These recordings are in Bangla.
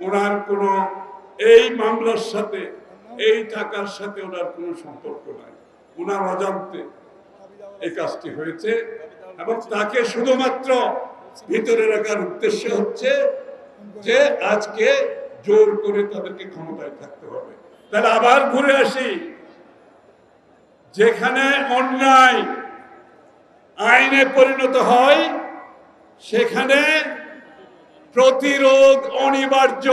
ওনার কোনো এই মামলার সাথে এই টাকার সাথে ওনার কোনো সম্পর্ক নাই। ওনার অজান্তে এই কাজটি হয়েছে এবং তাকে শুধুমাত্র ভিতরে রাখার উদ্দেশ্য হচ্ছে যে আজকে জোর করে তাদেরকে ক্ষমতায় থাকতে হবে। তাহলে আবার ঘুরে আসি, যেখানে অন্যায় আইনে পরিণত হয় সেখানে প্রতিরোধ অনিবার্য।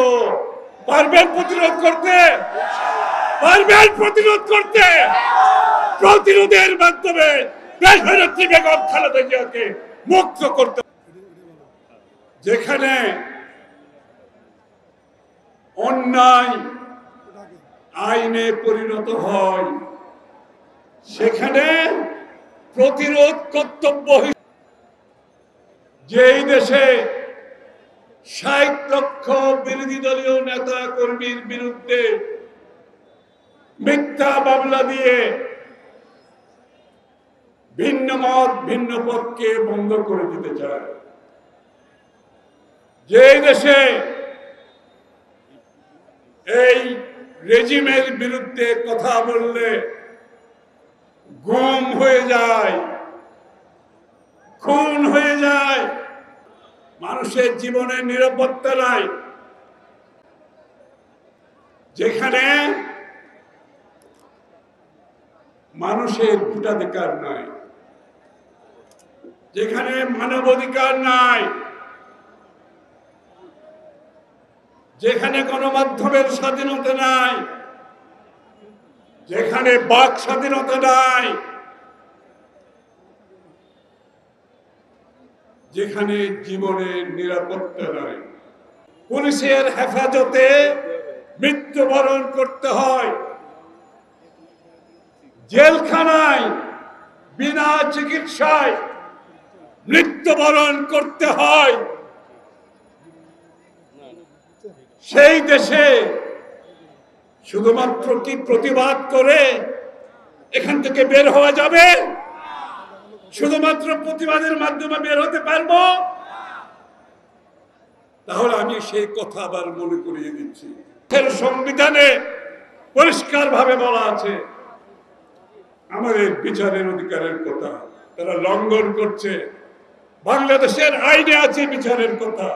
পারবেন প্রতিরোধ করতে? পারবেন প্রতিরোধ করতে? প্রতিরোধের মাধ্যমে দেশনেত্রী বেগম খালেদা জিয়াকে মুক্ত করতে। যেখানে অন্যায় আইনে পরিণত হয় সেখানে প্রতিরোধ কর্তব্য। যেই দেশে ৬০ লক্ষ বিরোধী দলীয় নেতা কর্মীর বিরুদ্ধে মিথ্যা মামলা দিয়ে ভিন্ন মত ভিন্ন পক্ষকে বন্ধ করে দিতে চায়, যে দেশে এই রেজিমের বিরুদ্ধে কথা বললে গুম হয়ে যায়, খুন হয়ে যায়, মানুষের জীবনের নিরাপত্তা নাই, যেখানে মানুষের ভোটাধিকার নাই, যেখানে মানবাধিকার নাই, যেখানে গণমাধ্যমের স্বাধীনতা নাই, যেখানে বাক স্বাধীনতা নাই, যেখানে জীবনের নিরাপত্তা নাই, পুলিশের হেফাজতে মৃত্যুবরণ করতে হয়, জেলখানায় বিনা চিকিৎসায় মৃত্যুবরণ করতে হয়, সেই দেশে শুধুমাত্র কি প্রতিবাদ করে এখান থেকে বের হওয়া যাবে? শুধুমাত্র প্রতিবাদের মাধ্যমে বের হতে পারবো? তাহলে আমি সেই কথা আবার মনে করিয়ে দিচ্ছি, সংবিধানে পরিষ্কার ভাবে বলা আছে আমাদের বিচারের অধিকারের কথা তারা লঙ্ঘন করছে। বাংলাদেশের আইনে আছে বিচারের কথা,